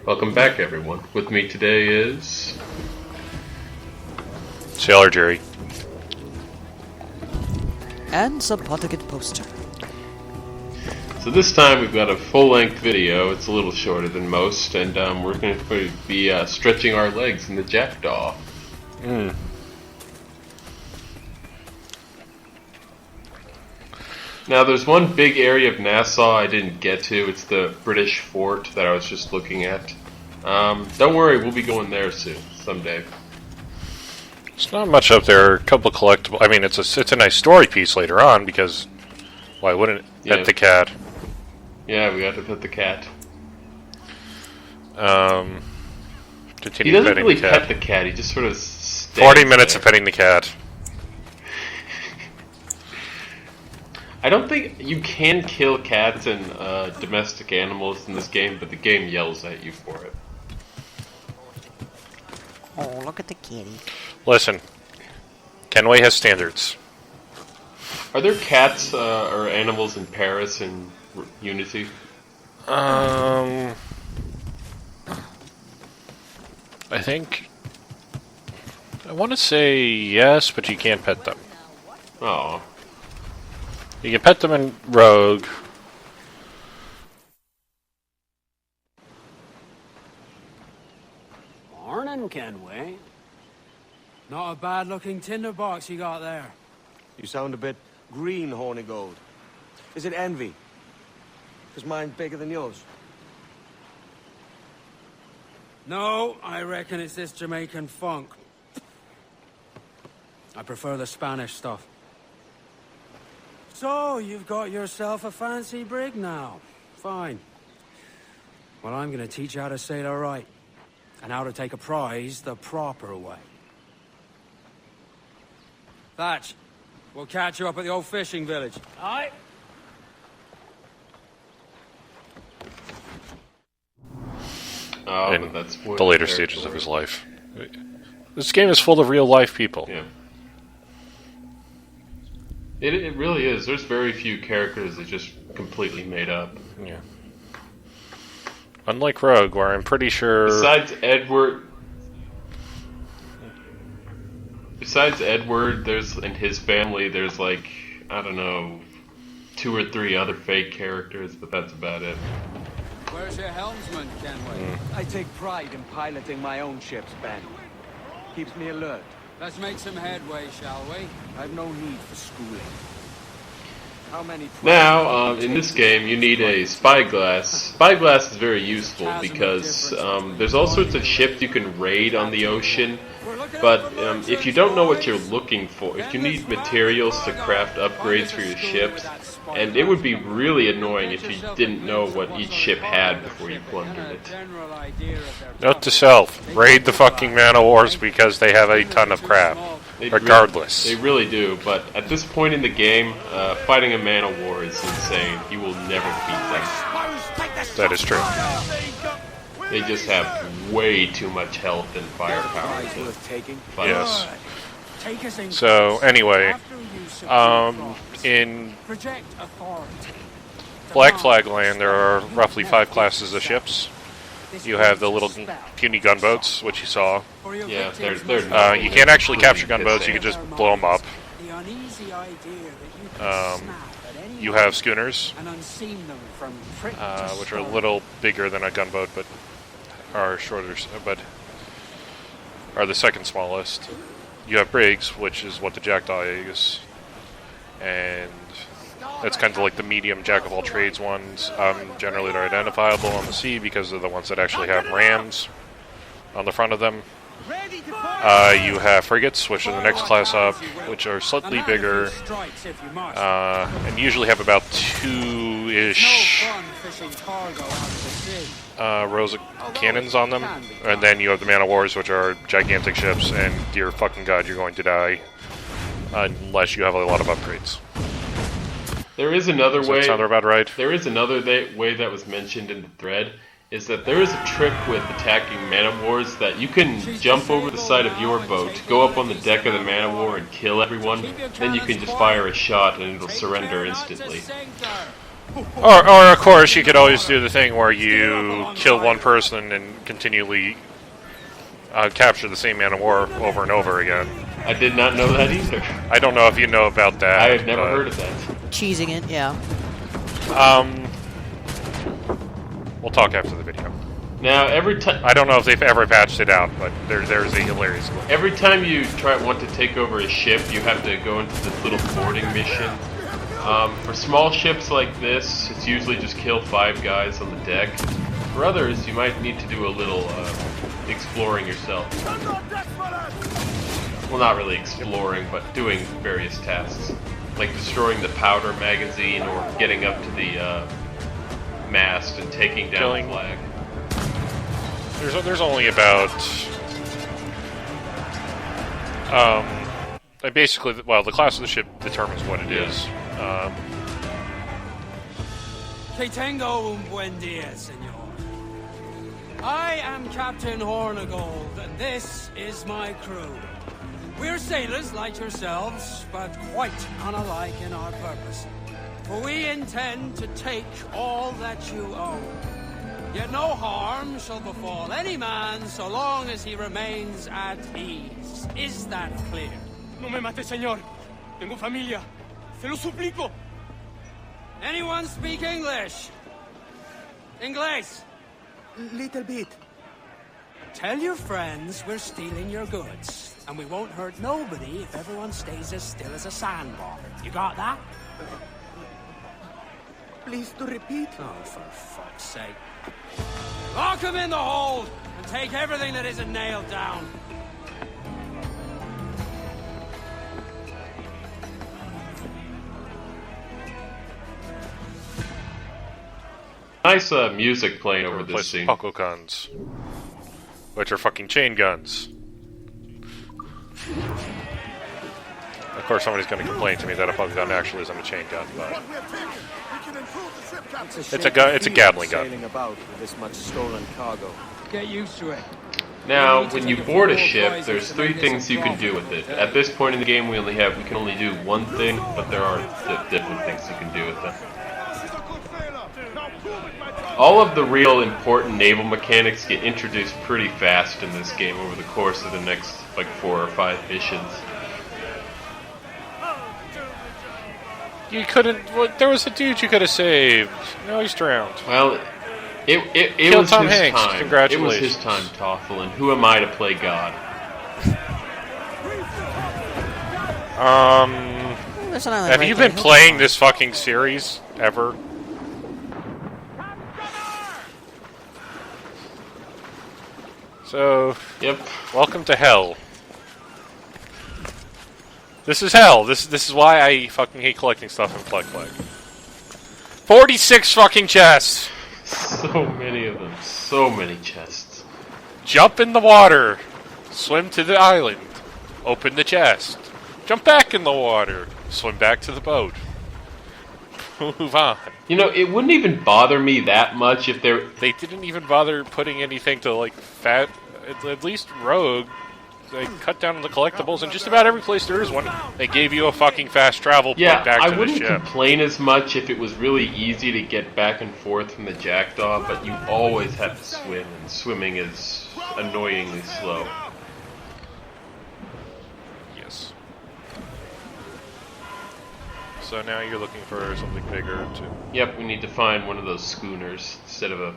Welcome back, everyone. With me today is... Sailor Jerry. And some Pontificate poster. So this time we've got a full-length video. It's a little shorter than most, and we're going to be stretching our legs in the Jackdaw. Now there's one big area of Nassau I didn't get to. It's the British fort that I was just looking at. Don't worry, we'll be going there soon, someday. It's not much up there. A couple collectible. I mean, it's a nice story piece later on because why wouldn't it? Yeah. Pet the cat. Yeah, we have to pet the cat. Continue He doesn't petting really the cat. pet the cat. He just sort of stands 40 minutes there. of petting the cat. I don't think you can kill cats and domestic animals in this game, but the game yells at you for it. Oh, look at the kitty. Listen, Kenway has standards. Are there cats or animals in Paris in Unity? I think I want to say yes, but you can't pet them. Oh. You can pet them in Rogue. Morning, Kenway. Not a bad-looking tinderbox you got there. You sound a bit green, Horny Gold. Is it envy? Because mine's bigger than yours. No, I reckon it's this Jamaican funk. I prefer the Spanish stuff. So, you've got yourself a fancy brig now. Fine. Well, I'm gonna teach you how to sail right. And how to take a prize the proper way. Thatch, we'll catch you up at the old fishing village. Aye? Oh, In but that's what the later territory. stages of his life. This game is full of real life people. Yeah. It really is. There's very few characters that just completely made up. Yeah. Unlike Rogue, where I'm pretty sure. Besides Edward, there's and his family. There's like I don't know, 2 or 3 other fake characters, but that's about it. Where's your helmsman, Kenway? I take pride in piloting my own ships, Ben. Keeps me alert. Let's make some headway, shall we? I've no need for schooling. How many... Now, in this game, you need a spyglass. Spyglass is very useful because there's all sorts of ships you can raid on the ocean. But if you don't know what you're looking for, if you need materials to craft upgrades for your ships, and it would be really annoying if you didn't know what each ship had before you plundered it. Note to self: raid the fucking Man of Wars because they have a ton of crap. Regardless. They really do, but at this point in the game, fighting a Man of War is insane. You will never beat them. That is true. They just have way too much health and firepower to fight. Yes. So, anyway, in Black Flag Land, there are roughly 5 classes of ships. You have the little puny gunboats, which you saw. Yeah, they're you can't actually capture gunboats, you can just blow them up. You have schooners, which are a little bigger than a gunboat, but are shorter, but are the second smallest. You have brigs, which is what the Jackdaw is, and that's kind of like the medium jack-of-all-trades ones. Generally, they're identifiable on the sea because they're the ones that actually have rams on the front of them. You have frigates, which are the next class up, which are slightly bigger, and usually have about 2-ish rows of cannons on them. And then you have the Man of Wars, which are gigantic ships, and dear fucking god, you're going to die unless you have a lot of upgrades. There is another Does way. that sound about right? There is another way that was mentioned in the thread. Is that there is a trick with attacking Man of Wars that you can jump over the side of your boat, go up on the deck of the Man of War and kill everyone, then you can just fire a shot and it'll surrender instantly. Or of course, you could always do the thing where you kill one person and continually capture the same man of war over and over again. I did not know that either. I don't know if you know about that. I had never heard of that. Cheesing it, yeah. We'll talk after the video. Now, every time I don't know if they've ever patched it out, but there's a hilarious one. every time you want to take over a ship, you have to go into this little boarding mission. For small ships like this, it's usually just kill 5 guys on the deck. For others, you might need to do a little exploring yourself. Well, not really exploring, but doing various tasks. Like destroying the powder magazine or getting up to the mast and taking down Killing. the flag. There's only about basically, well, the class of the ship determines what it is. Que tengo un buen dia, senor. I am Captain Hornigold, and this is my crew. We're sailors like yourselves, but quite unalike in our purpose. For we intend to take all that you own. Yet no harm shall befall any man so long as he remains at ease. Is that clear? No me mate, señor. Tengo familia. Se lo suplico. Anyone speak English? Inglés? Little bit. Tell your friends we're stealing your goods, and we won't hurt nobody if everyone stays as still as a sandbar. You got that? Please to repeat. Oh, for fuck's sake. Lock him in the hold, and take everything that isn't nailed down. Nice music playing over this Replace scene. Puckle guns, which are fucking chain guns. Of course, somebody's going to complain to me that a puckle gun actually isn't a chain gun, but it's a Gatling gun. Sailing about with this much stolen cargo. Get used to it. Now, when you board a ship, there's 3 things you can do with it. At this point in the game, we can only do one thing, but there are different things you can do with them. All of the real important naval mechanics get introduced pretty fast in this game over the course of the next, like, 4 or 5 missions. You couldn't. Well, there was a dude you could have saved. No, he's drowned. Well, it Kill was Tom his Hanks. time. Congratulations. It was his time, Toffel, and who am I to play God? There's an island Have right you there. been playing this fucking series ever? So, Yep. welcome to hell. This is hell. This is why I fucking hate collecting stuff in Plug Plug. 46 fucking chests! So many of them. So many chests. Jump in the water. Swim to the island. Open the chest. Jump back in the water. Swim back to the boat. Move on. You know, it wouldn't even bother me that much if there... They didn't even bother putting anything to, like, at least Rogue. They cut down on the collectibles, and just about every place there is one, they gave you a fucking fast travel point Yeah, back to I the wouldn't ship. complain as much if it was really easy to get back and forth from the Jackdaw, but you always have to swim, and swimming is annoyingly slow. Yes. So now you're looking for something bigger to... Yep, we need to find one of those schooners instead of a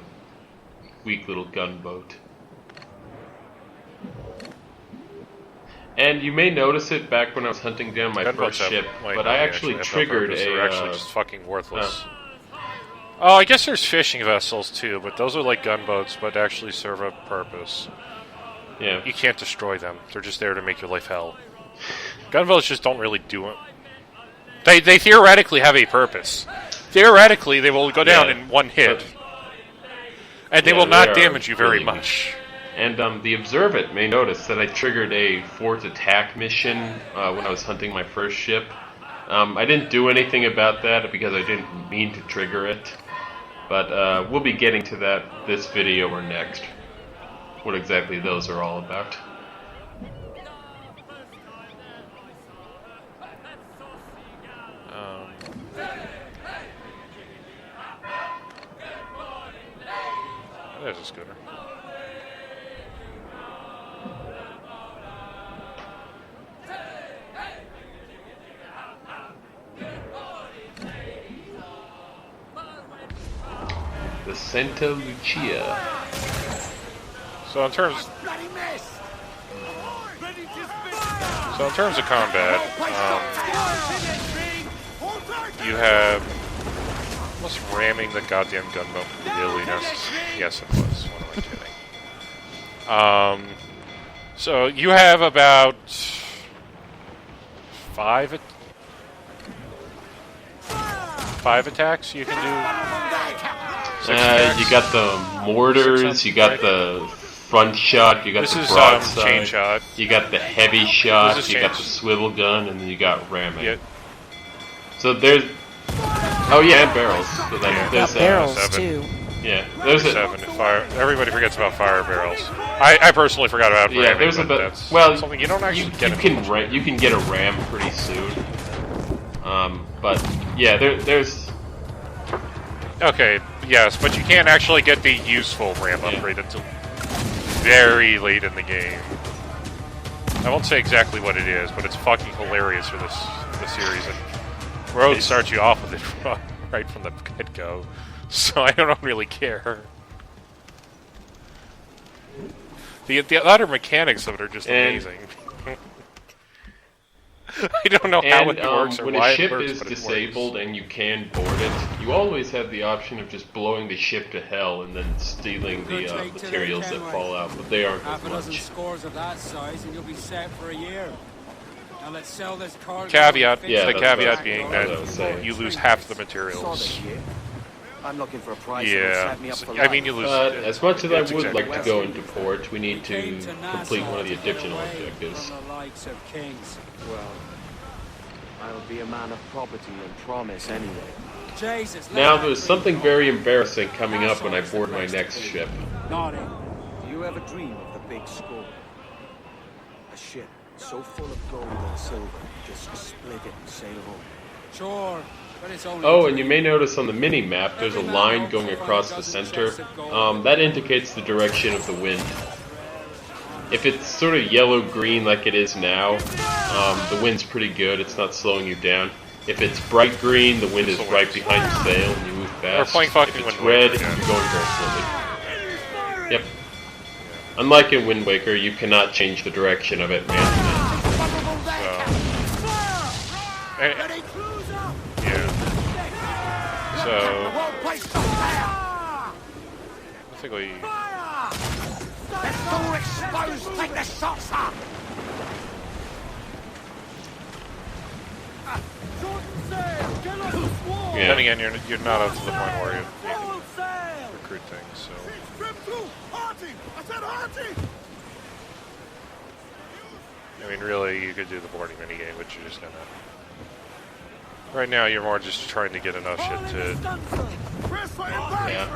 weak little gunboat. And you may notice it back when I was hunting down my Gunboats first have- ship, like, but no, I they actually have no triggered purpose. They're actually a... just fucking worthless. Oh, I guess there's fishing vessels too, but those are like gunboats, but actually serve a purpose. yeah. You can't destroy them. They're just there to make your life hell. Gunboats just don't really do it. They theoretically have a purpose. Theoretically, they will go down Yeah, in one hit. but- And they yeah, will they not are damage you very really much. And the Observant may notice that I triggered a fort attack mission when I was hunting my first ship. I didn't do anything about that because I didn't mean to trigger it. But we'll be getting to that this video or next. What exactly those are all about. There's a scooter. The Santa Lucia. So in terms of combat, you have was ramming the goddamn gunboat really necessary? Yes, it was. What am I kidding? So you have about five attacks you can do. You got the mortars, you got the front shot, you got This the is broadside, chain shot. you got the heavy shot, This is you got chain- the swivel gun, and then you got ramming. Yeah, So there's... Oh yeah, and barrels. So then Yeah. there's, Got barrels, 7. too. Yeah, there's a... 7. Fire. Everybody forgets about fire barrels. I personally forgot about Yeah, ramming, there's a but bit... that's Well, something you don't actually get. you can get a ram pretty soon. But yeah, there's... Okay, yes, but you can't actually get the useful ram Yeah. upgrade until very late in the game. I won't say exactly what it is, but it's fucking hilarious for this series. And Road starts you off with it right from the get-go, so I don't really care. The other mechanics of it are just amazing. I don't know how it works or when why a it ship works, is but it disabled works. and you can board it, you always have the option of just blowing the ship to hell and then stealing Good the take today, materials that Kenway. fall out, but they aren't as Half a dozen much. scores of that size, and you'll be set for a year. Now let's sell this cargo. Caveat, and Yeah, the fix that's caveat what being I was saying. that you lose half the Saw materials. this shit. I'm looking for a price that will Yeah, set me up for I life. mean you lose. As much as I it's would exactly like to go into port, we need to Came to complete Nassau one of the to get additional away objectives. from the likes of kings. Well, I'll be a man of property and promise anyway. Jesus. Now let there's that something go. very embarrassing coming up when I board my next ship. Naughty. Do you ever dream of the big score? A ship so full of gold and silver, just split it and sail home. Sure, but it's only. Oh, and you may notice on the mini-map there's a line going across the center. That indicates the direction of the wind. If it's sort of yellow-green like it is now, the wind's pretty good. It's not slowing you down. If it's bright green, the wind is right behind your sail and you move fast. playing fucking If it's Wind red, Waker you're again. going very slowly. Yep. Unlike in Wind Waker, you cannot change the direction of it manually. Yeah. So I think we. Yeah. Then again, you're not up to the point where you can recruit things. So I mean, really, you could do the boarding minigame, but you're just gonna. Right now, you're more just trying to get enough shit to. Yeah.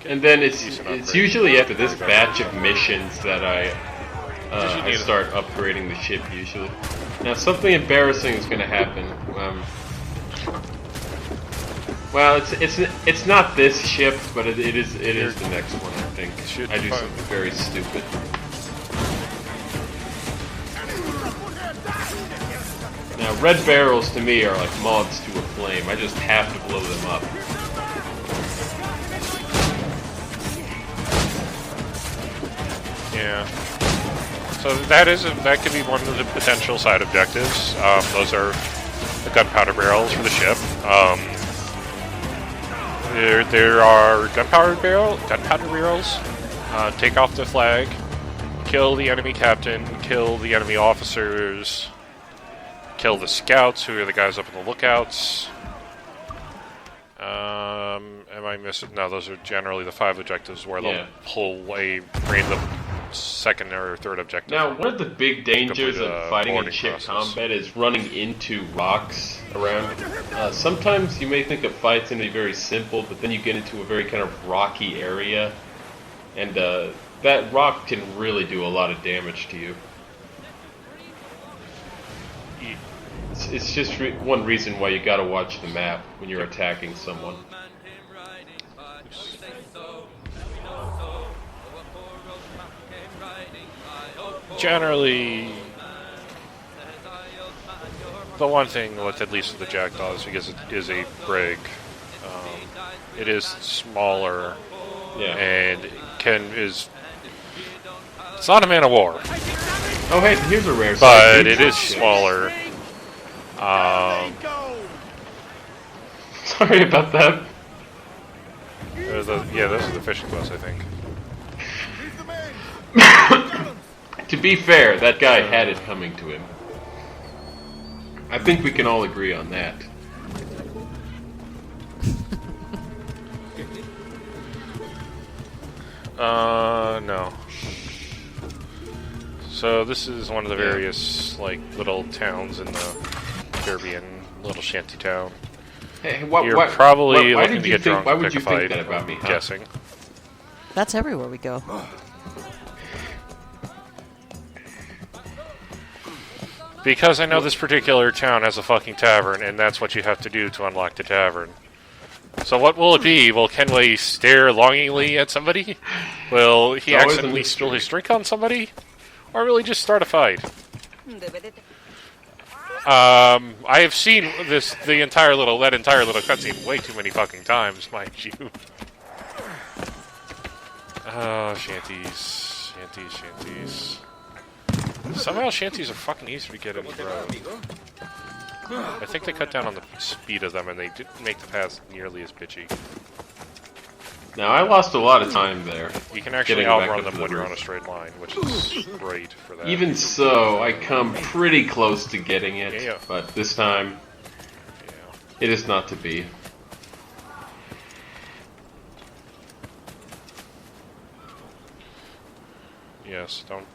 And then it's usually after this batch of missions that I start upgrading the ship usually. Now something embarrassing is going to happen. Well, it's not this ship, but it is the next one. I think I do something very stupid. Now red barrels to me are like moths to a flame. I just have to blow them up. Yeah. So that could be one of the potential side objectives. Those are the gunpowder barrels for the ship. There are gunpowder barrels. Take off the flag, kill the enemy captain, kill the enemy officers, kill the scouts, who are the guys up in the lookouts. Am I missing? No, those are generally the 5 objectives where they'll pull a random second or third objective. Now, one of the big dangers Complete, of fighting in boarding ship process. combat is running into rocks around. Sometimes you may think a fight's going to be very simple, but then you get into a very kind of rocky area, and that rock can really do a lot of damage to you. It's just one reason why you got to watch the map when you're attacking someone. generally, the one thing with at least with the Jackdaws, because it is a brig, it is smaller Yeah. and it's not a man of war, Oh, hey, here's a rare but sight. it is smaller. Sorry about that. Those are the fishing boats, I think. To be fair, that guy had it coming to him. I think we can all agree on that. No. So this is one of the various, like, little towns in the Caribbean, little shanty town. Hey, You're probably why looking did to you get think? drunk Why and would pick you a think fight, that about me? I'm Huh? guessing. That's everywhere we go. Because I know this particular town has a fucking tavern, and that's what you have to do to unlock the tavern. So what will it be? Will Kenway stare longingly at somebody? Will he Always a accidentally mystery. spill his drink on somebody? Or will he just start a fight? I have seen that entire little cutscene way too many fucking times, mind you. Oh, shanties. Shanties. Somehow shanties are fucking easy to get in, bro. I think they cut down on the speed of them, and they didn't make the paths nearly as bitchy. Now, I lost a lot of time there. You can actually Getting back outrun up them to the when you're roof. on a straight line, which is great for that. Even so, I come pretty close to getting it, Yeah. but this time, Yeah. it is not to be. Yes, don't.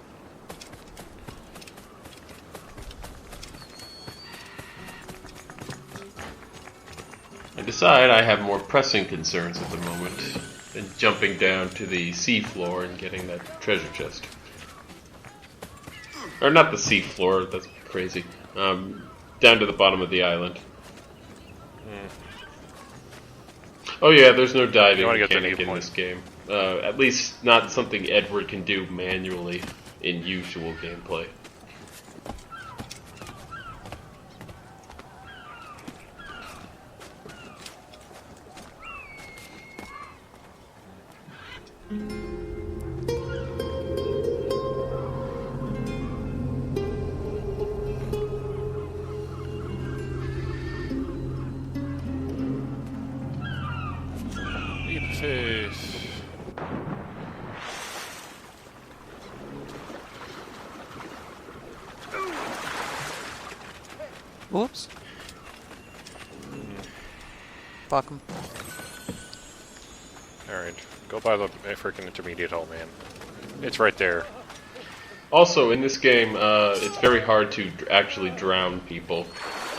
I decide I have more pressing concerns at the moment than jumping down to the seafloor and getting that treasure chest. Or not the seafloor, that's crazy. Down to the bottom of the island. Oh yeah, there's no diving You wanna get the mechanic in viewpoint. this game. At least not something Edward can do manually in usual gameplay. Leap of faith. Whoops. Fuck him. Alright, go by the freaking intermediate hole, man. It's right there. Also, in this game, it's very hard to actually drown people.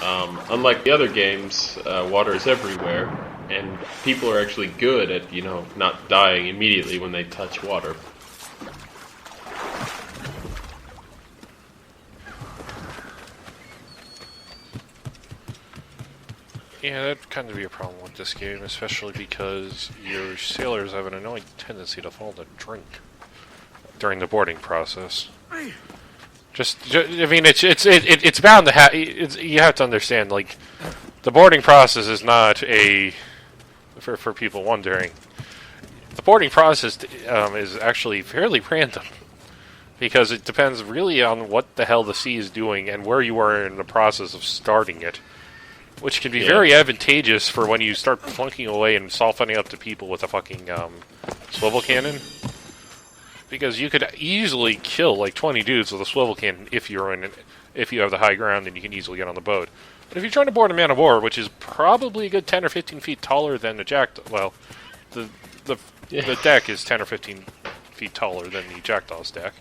Unlike the other games, water is everywhere, and people are actually good at, not dying immediately when they touch water. Yeah, that'd kind of be a problem with this game, especially because your sailors have an annoying tendency to fall to drink during the boarding process. I mean, it's bound to have. You have to understand, like, the boarding process is not for people wondering. The boarding process is actually fairly random because it depends really on what the hell the sea is doing and where you are in the process of starting it. Which can be very advantageous for when you start plunking away and softening up to people with a fucking swivel cannon. Because you could easily kill like 20 dudes with a swivel cannon if you have the high ground and you can easily get on the boat. But if you're trying to board a man of war, which is probably a good 10 or 15 feet taller than the the deck is 10 or 15 feet taller than the Jackdaw's deck,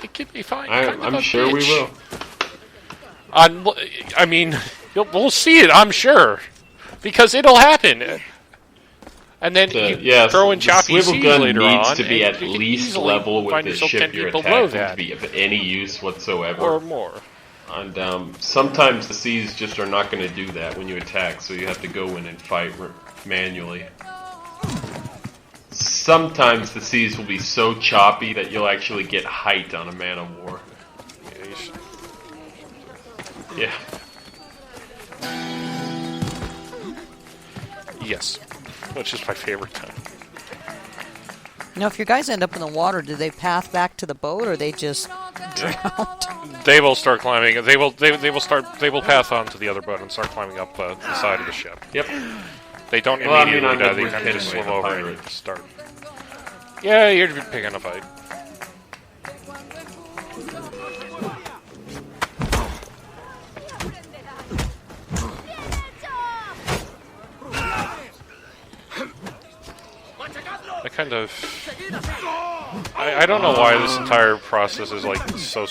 it could be fine. I'm sure we will. I mean, we'll see it, I'm sure. Because it'll happen. And then you throw in choppy the swivel seas gun later needs on, to be and at you can least easily level with find the yourself ship 10 you're feet below attacking to that. be of any use whatsoever. Or more. And sometimes the seas just are not going to do that when you attack, so you have to go in and fight manually. Sometimes the seas will be so choppy that you'll actually get height on a man of war. Yeah. Yes, which is my favorite time. Now, if your guys end up in the water, do they path back to the boat, or they just drown? They will start climbing. They will path on to the other boat and start climbing up the side of the ship. Yep. They don't Well, I mean, immediately I'm die. the They kind of just lieutenant swim with the over and pirate. start. Yeah, you're picking a fight. I kind of... I don't know why this entire process is like so...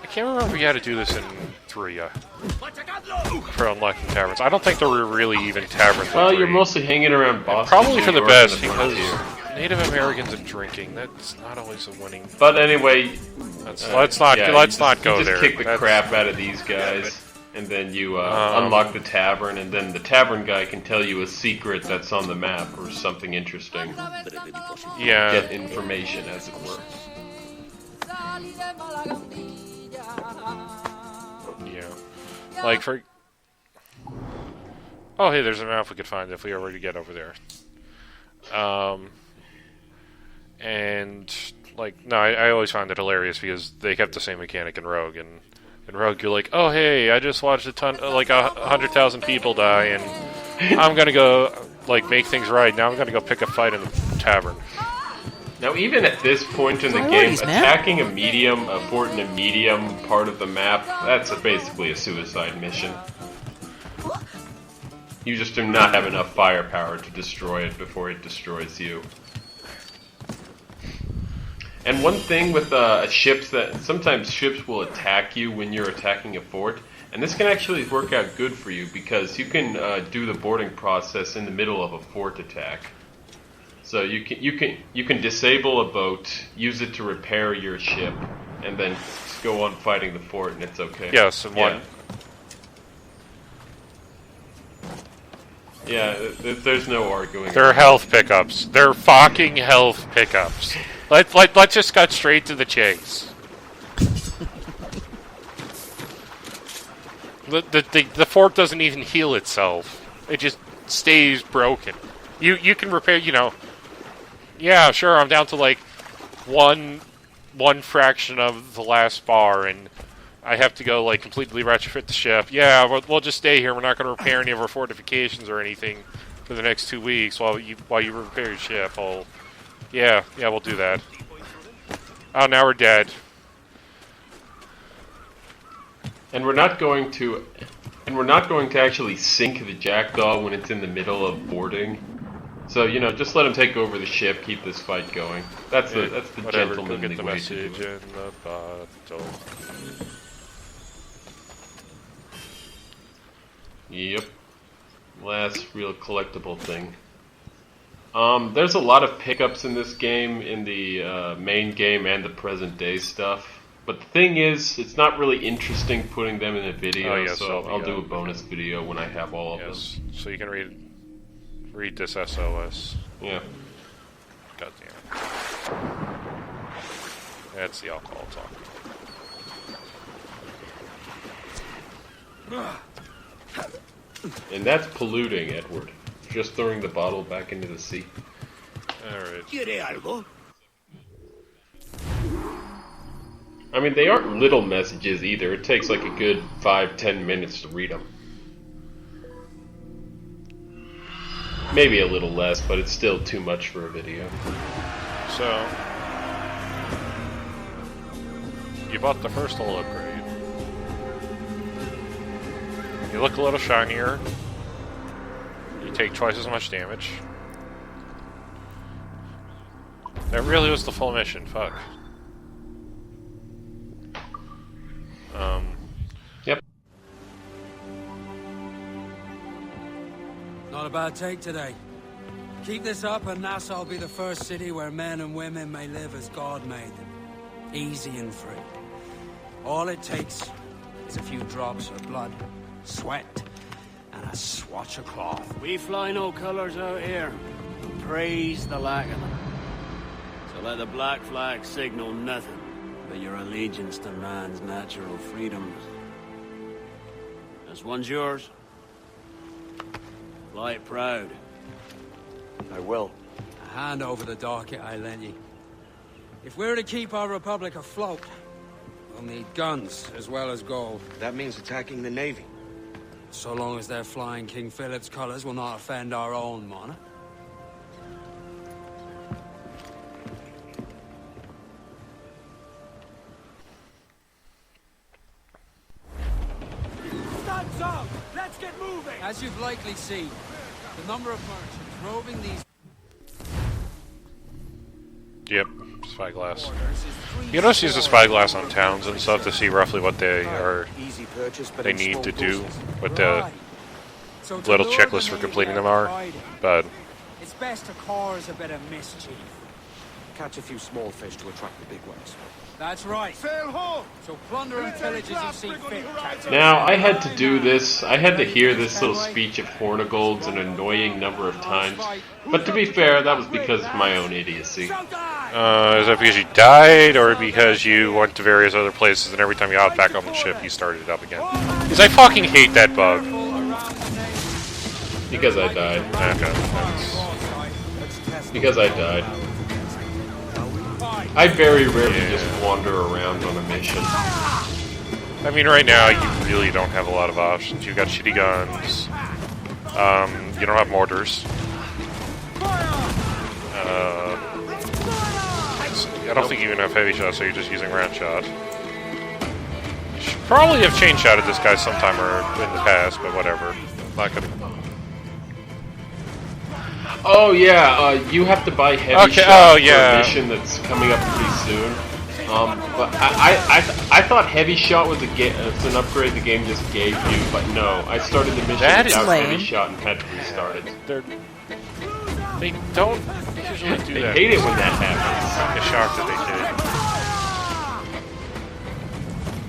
I can't remember if you had to do this in 3 for unlocking taverns. I don't think there were really even taverns. Well, in you're 3. mostly hanging around Boston. Probably for New the York, best, and the because Frontier. Native Americans and drinking, that's not always a winning... But anyway, let's not yeah, let's you not just, go you there. just kick the That's- crap out of these guys, and then you unlock the tavern, and then the tavern guy can tell you a secret that's on the map or something interesting. Yeah. Get information, as it were. Yeah. Like for... Oh, hey, there's a map we could find if we were to get over there. And, like, no, I always find it hilarious because they kept the same mechanic in Rogue. And in Rogue, you're like, oh, hey, I just watched 100,000 people die, and I'm gonna go, like, make things right. Now I'm gonna go pick a fight in the tavern. Now, even at this point in the game, Priorities, man. attacking a fort in a medium part of the map, that's basically a suicide mission. You just do not have enough firepower to destroy it before it destroys you. And one thing with ships, that sometimes ships will attack you when you're attacking a fort, and this can actually work out good for you because you can do the boarding process in the middle of a fort attack. So you can disable a boat, use it to repair your ship, and then just go on fighting the fort, and it's okay. Yes, and one... Yeah, there's no arguing. They're health pickups. They're fucking health pickups. Let's just cut straight to the chase. The fort doesn't even heal itself. It just stays broken. You can repair, yeah, sure, I'm down to like one fraction of the last bar, and I have to go like completely retrofit the ship. Yeah, we'll just stay here. We're not going to repair any of our fortifications or anything for the next 2 weeks while you repair your ship. Yeah, we'll do that. Oh, now we're dead. And we're not going to actually sink the Jackdaw when it's in the middle of boarding. So just let him take over the ship, keep this fight going. That's the Whatever, go gentlemanly get the way to message do it. in the bottle. Yep. Last real collectible thing. There's a lot of pickups in this game, in the main game and the present day stuff. But the thing is, it's not really interesting putting them in a video, Oh, yes, so I'll I'll be, do a bonus video when I have all of Yes, so you can read this SOS. them. Yeah. God damn it. That's the alcohol talk. And that's polluting, Edward. Just throwing the bottle back into the sea. Alright. ¿Quiere algo? I mean, they aren't little messages either. It takes like a good 5-10 minutes to read them. Maybe a little less, but it's still too much for a video. So, you bought the first hull upgrade. You look a little shinier. You take twice as much damage. That really was the full mission, fuck. Yep. Not a bad take today. Keep this up and Nassau will be the first city where men and women may live as God made them. Easy and free. All it takes is a few drops of blood, sweat, and a swatch of cloth. We fly no colours out here. Praise the lack of them. So let the black flag signal nothing but your allegiance to man's natural freedoms. This one's yours. Fly it proud. I will. Hand over the docket I lent you. If we're to keep our republic afloat, we'll need guns as well as gold. That means attacking the Navy. So long as they're flying King Philip's colours will not offend our own monarch. Stands up! Let's get moving! As you've likely seen, the number of merchants roving these Yep, spyglass. borders is You just use the 3 spyglass on towns and stuff to see roughly what they Easy purchase, but they in need small to do, doses. what the Right. So to little lure checklists the for Navy completing them out are. fighting, But it's best to cause a bit of mischief. Catch a few small fish to attract the big ones. That's right. So plunder and pillage as you see fit, Captain. Now, I had to do this, I had to hear this little speech of Hornigold's an annoying number of times. But to be fair, that was because of my own idiocy. is that because you died, or because you went to various other places and every time you hopped back on the ship, you started it up again? Because I fucking hate that bug. Because I died. Okay. That's- Because I died. I very rarely just wander around on a mission. I mean, right now you really don't have a lot of options. You've got shitty guns. You don't have mortars. I don't think you even have heavy shots, so you're just using round shot. You should probably have chain shotted this guy sometime or in the past, but whatever. Not gonna. Oh yeah, you have to buy heavy Okay, shot oh, yeah. for a mission that's coming up pretty soon. But I thought heavy shot was it's an upgrade the game just gave you, but no, I started the mission That is without lame. heavy shot and had to restart it. They don't usually do They that. hate it when that happens. I'm shocked that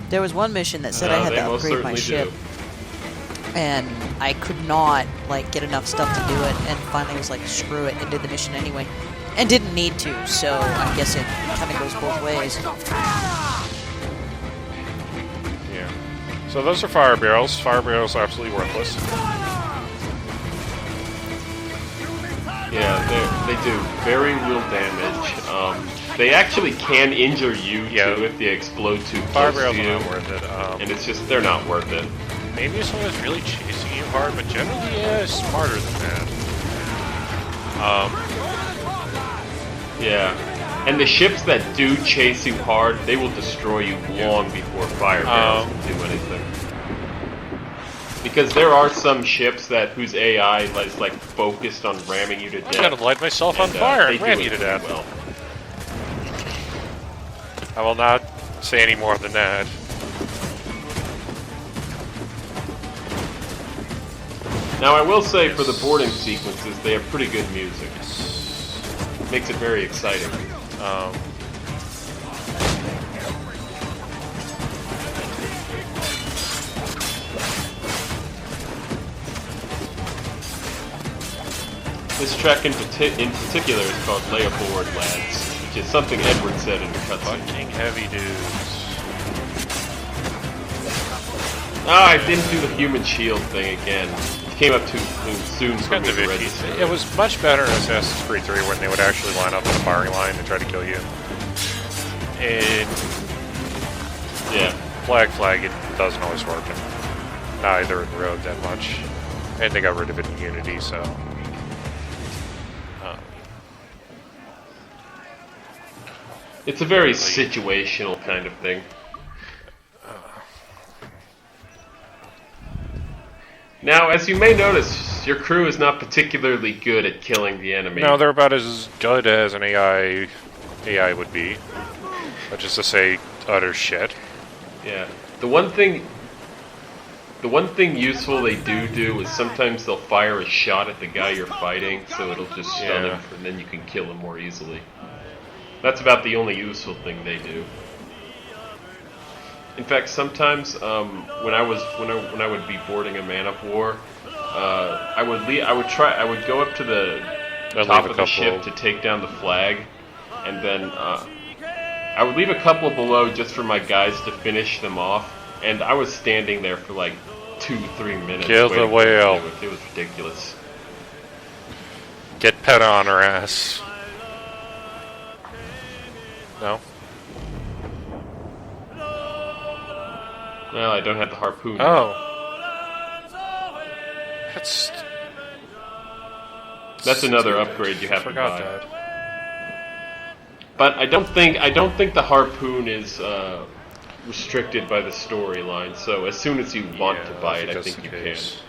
they There was one mission that said I had They to most upgrade my certainly ship, and I could not like get enough stuff to do it. And finally, was like, "Screw it," and did the mission anyway, and didn't need to. So I guess it kind of goes both ways. do. Yeah. So those are fire barrels. Fire barrels are absolutely worthless. Yeah, they do very real damage. They actually can injure you Yeah. too if they explode too Fire close barrels to are you, not worth it. and it's just they're not worth it. Maybe if someone's really chasing you hard, but generally, yeah, smarter than that. Yeah, and the ships that do chase you hard, they will destroy you long before fire barrels can do anything. Because there are some ships whose AI is like focused on ramming you to death. I'm gonna light myself on fire they and do ram it you to pretty death. well. I will not say any more than that. Now I will say for the boarding sequences, they have pretty good music. Makes it very exciting. This track in particular is called Lay Aboard, Lads, which is something Edward said in the cutscene. Fucking heavy dudes. Ah, I didn't do the human shield thing again. It came up too soon for Got me the to Vicky. register. It was much better in Assassin's Creed 3 when they would actually line up in the firing line and try to kill you. In Yeah. Flag, it doesn't always work. And neither in Rogue that much. And they got rid of it in Unity, so. It's a very situational kind of thing. Now, as you may notice, your crew is not particularly good at killing the enemy. No, they're about as good as an AI would be. Which is to say, utter shit. Yeah. The one thing useful they do is sometimes they'll fire a shot at the guy you're fighting, so it'll just stun Yeah. him, and then you can kill him more easily. That's about the only useful thing they do. In fact, sometimes when I would be boarding a man of war, I would go up to the top of the ship to take down the flag, and then I would leave a couple below just for my guys to finish them off. And I was standing there for like 2-3 minutes. Kill the waiting for whale. it to do it. It was ridiculous. Get Peta on her ass. No? Well, I don't have the harpoon. Oh. That's another upgrade you have to Forgot buy. that. But I don't think the harpoon is restricted by the storyline. So as soon as you want to buy it, I just think in you case. can.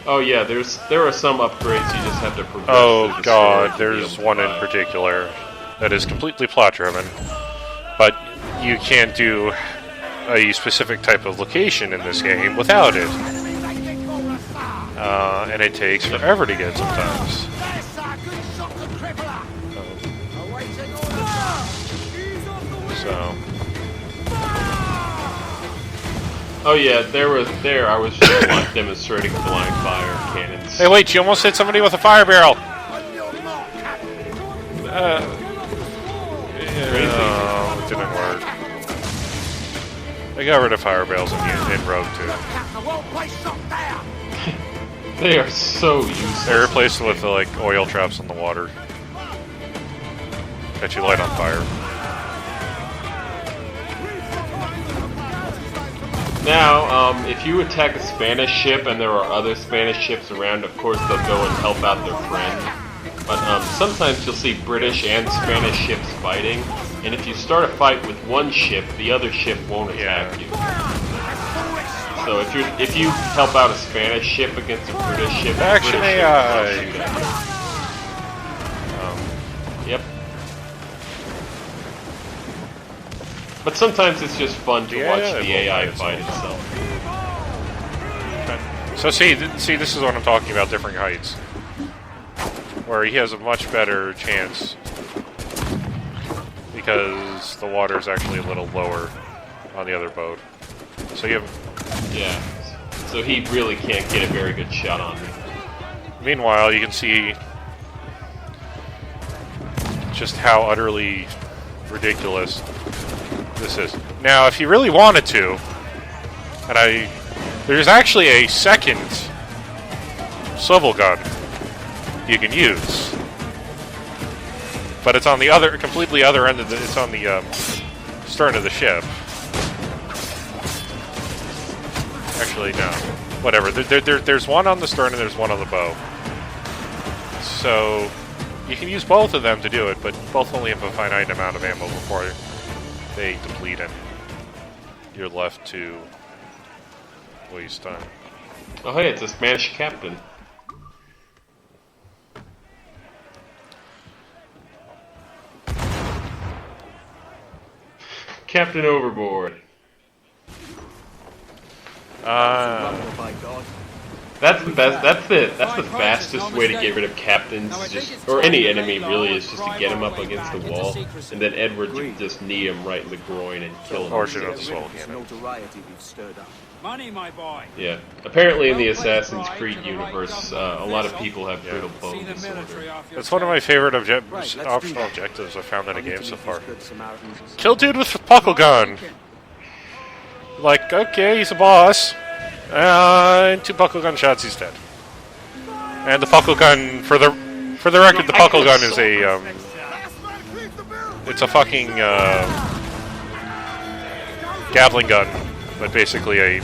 Oh yeah, there are some upgrades you just have to progress through Oh the god, story to be there's able to one in buy. particular that is completely plot driven, but you can't do a specific type of location in this game without it. And it takes forever to get sometimes. So, Oh yeah, I was just demonstrating flying fire cannons. hey wait, you almost hit somebody with a fire barrel! It didn't work. They got rid of fire barrels in Rogue 2. They are so useless. They replaced it with the, like, oil traps in the water. That you light on fire. Now, if you attack a Spanish ship and there are other Spanish ships around, of course they'll go and help out their friend. But sometimes you'll see British and Spanish ships fighting, and if you start a fight with one ship, the other ship won't attack you. So if you help out a Spanish ship against a British ship, the Action British AI. ship will shoot at you. Yep. But sometimes it's just fun to The watch AI the will AI fight fight itself. So see, this is what I'm talking about, different heights. Where he has a much better chance because the water is actually a little lower on the other boat. So you have... Yeah. So he really can't get a very good shot on me. Meanwhile, you can see just how utterly ridiculous this is. Now, if you really wanted to, and there's actually a second swivel gun you can use, but it's on the completely other end of it's on the stern of the ship. Actually, no. Whatever. There's one on the stern and there's one on the bow. So you can use both of them to do it, but both only have a finite amount of ammo before they deplete and you're left to waste time. Oh hey, it's a Spanish captain. Captain Overboard. By God. That's the best. That's the fastest way to get rid of captains, or any enemy really, is just to get him up against the wall, and then Edward can just knee him right in the groin and kill him. Or shoot out the swell It's cannon. notoriety we've stirred up. Money, my boy. Yeah. Apparently, in the Assassin's Creed universe, a lot of people have brittle See bone the disorder. military off your It's one of my favorite Right, let's do optional that. objectives I've found in a I need game to so meet far. these good Samaritans and Kill dude with puckle gun. Like, okay, he's a boss. And 2 puckle gun shots, he's dead. And the puckle gun, for the record, the puckle gun is a it's a fucking Gatling gun, but basically a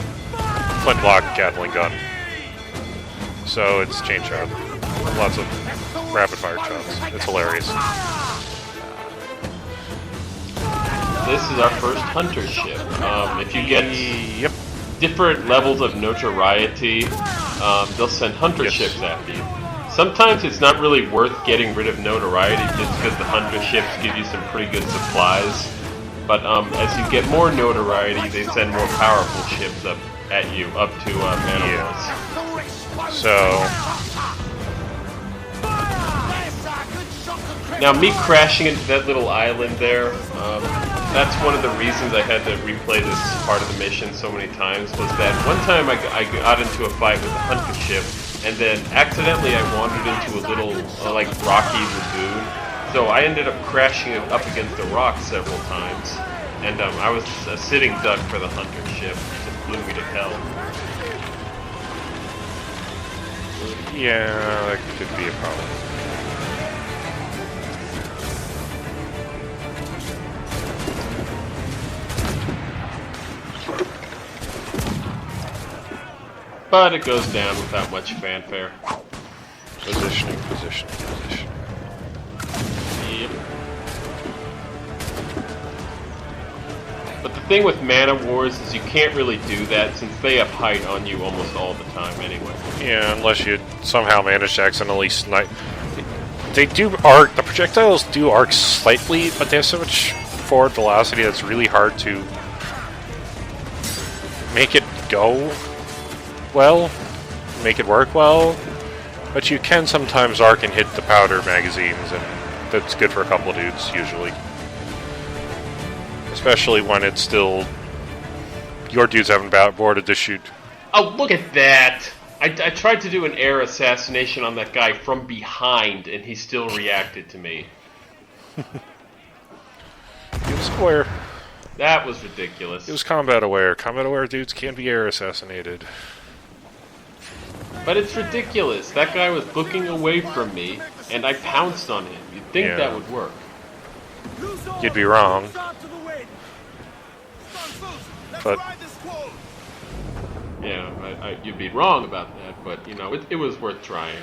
flintlock Gatling gun. So it's chain shot, lots of rapid fire shots. It's hilarious. This is our first hunter ship. If you get Yep. different levels of notoriety, they'll send hunter Yes. ships after you. Sometimes it's not really worth getting rid of notoriety just because the hunter ships give you some pretty good supplies. But as you get more notoriety, they send more powerful ships up at you, up to Manowars. So Now, me crashing into that little island there, that's one of the reasons I had to replay this part of the mission so many times, was that one time I got into a fight with a hunter ship, and then accidentally I wandered into a little, like, rocky lagoon. So I ended up crashing up against a rock several times, and I was a sitting duck for the hunter ship. blew me to hell. Yeah, that could be a problem. But it goes down without much fanfare. Positioning. Yep. But the thing with Mana Wars is you can't really do that since they have height on you almost all the time anyway. Yeah, unless you somehow manage to accidentally snipe. They do arc. The projectiles do arc slightly, but they have so much forward velocity that's really hard to make it go well, make it work well. But you can sometimes arc and hit the powder magazines, and that's good for a couple of dudes usually. Especially when it's still your dudes haven't boarded to shoot. Oh, look at that! I tried to do an air assassination on that guy from behind, and he still reacted to me. He was aware. That was ridiculous. It was combat aware. Combat aware dudes can't be air assassinated. But it's ridiculous. That guy was looking away from me, and I pounced on him. You'd think that would work. You'd be wrong. But yeah, you'd be wrong about that, but you know, it was worth trying.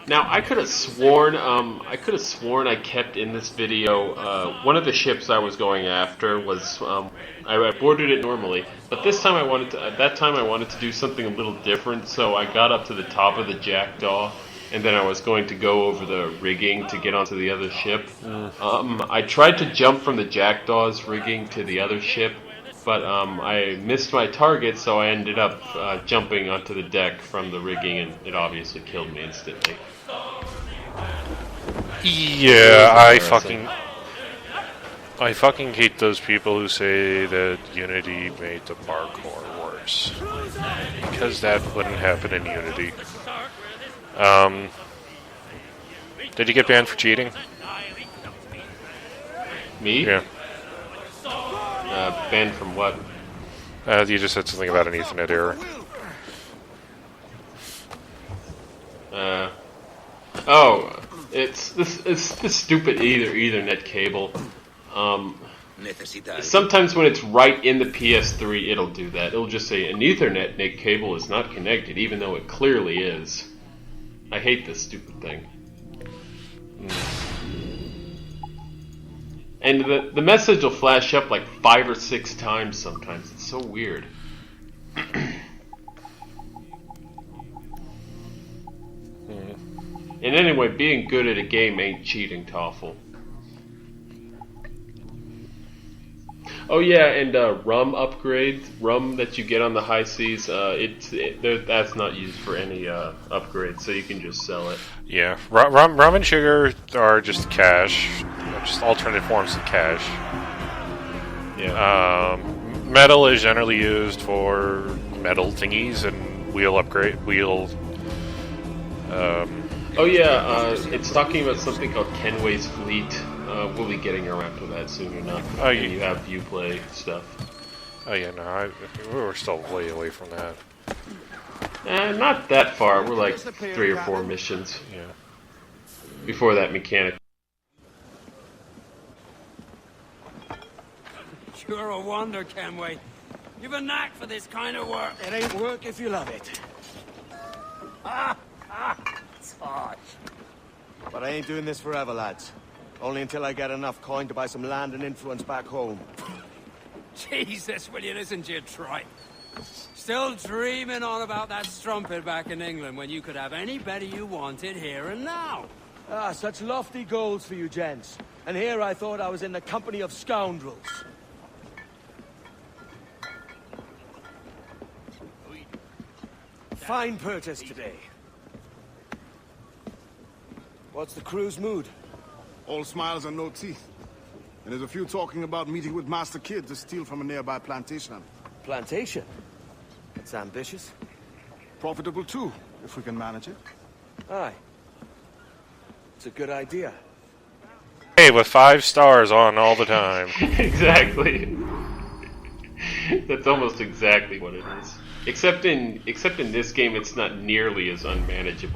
Now I could have sworn I kept in this video one of the ships I was going after was I boarded it normally, but this time I wanted to do something a little different, so I got up to the top of the Jackdaw. And then I was going to go over the rigging to get onto the other ship. I tried to jump from the Jackdaw's rigging to the other ship, but I missed my target, so I ended up jumping onto the deck from the rigging, and it obviously killed me instantly. yeah, I fucking hate those people who say that Unity made the parkour worse, because that wouldn't happen in Unity. Did you get banned for cheating? Me? Yeah. Banned from what? You just said something about an Ethernet error. It's this stupid Ethernet cable. Sometimes when it's right in the PS3, it'll do that. It'll just say an Ethernet NIC cable is not connected, even though it clearly is. I hate this stupid thing. And the message will flash up like 5 or 6 times sometimes. It's so weird. And anyway, being good at a game ain't cheating, Toffel. Oh yeah, and rum upgrades, rum that you get on the high seas, that's not used for any upgrades, so you can just sell it. Yeah, rum and sugar are just cash, just alternate forms of cash. Yeah. Metal is generally used for metal thingies and wheel upgrade, Oh yeah, it's talking about something called Kenway's Fleet. We'll be getting around to that soon enough. Oh, you have Uplay stuff. Oh yeah, no, we're still way away from that. Not that far. We're like 3 or 4 missions. Yeah. Before that mechanic. You're a wonder, Kenway. You've a knack for this kind of work. It ain't work if you love it. It's harsh. But I ain't doing this forever, lads. Only until I get enough coin to buy some land and influence back home. Jesus, will you listen to your tripe? Still dreaming on about that strumpet back in England when you could have any better you wanted here and now. Ah, such lofty goals for you gents. And here I thought I was in the company of scoundrels. Fine purchase today. What's the crew's mood? All smiles and no teeth. And there's a few talking about meeting with Master Kid to steal from a nearby plantation. Plantation? It's ambitious. Profitable too, if we can manage it. Aye. It's a good idea. Hey, with 5 stars on all the time. Exactly. That's almost exactly what it is. Except in this game, it's not nearly as unmanageable.